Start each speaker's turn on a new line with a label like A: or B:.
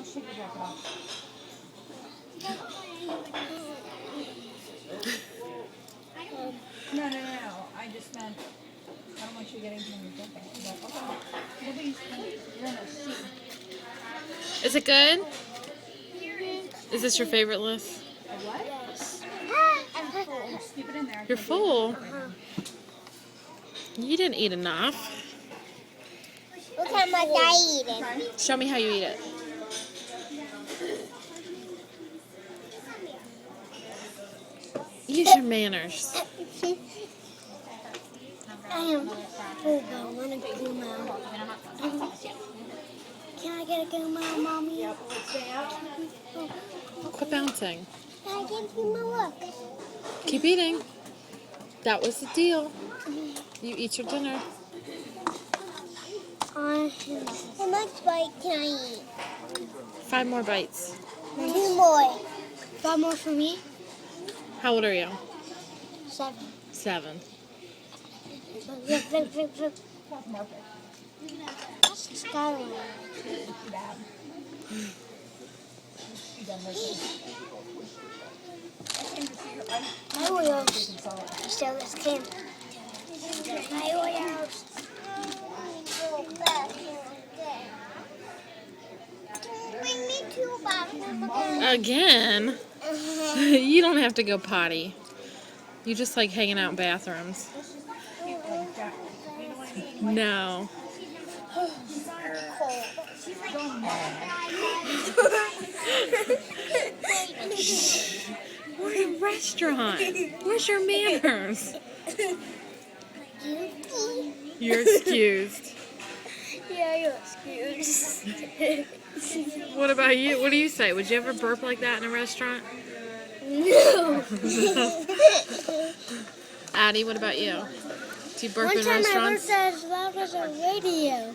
A: let's take your jacket off. No. I just meant I don't want you getting in your jacket. But, okay. Nobody's you're in a seat.
B: Is it good? Is this your favorite list?
A: A what?
C: Yes.
A: I'm full. Just keep it in there.
B: You're full. You didn't eat enough.
C: Look how much I eat.
A: Okay.
B: Show me how you eat it. Use your manners.
C: I am full, but I want a Gumo. Can I get a Gumo, Mommy?
A: Yep. Stay out.
B: Quit bouncing.
C: Can I get a Gumo? Look.
B: Keep eating. That was the deal. You eat your dinner.
C: How much bite can I eat?
B: 5 more bites.
C: 2 more. 5 more for me?
B: How old are you?
C: 7.
B: 7.
C: Look. That's Skyline. My Oreos. Still this can. My Oreos. Bring me to a bathroom again.
B: Again? You don't have to go potty. You just like hanging out in bathrooms. No. We're in a restaurant. Where's your manners? You're excused.
C: Yeah, you're excused.
B: What about you? What do you say? Would you ever burp like that in a restaurant?
C: No.
B: Addie, what about you? Do you burp
C: One
B: in
C: time I
B: restaurants?
C: burped as loud as a radio.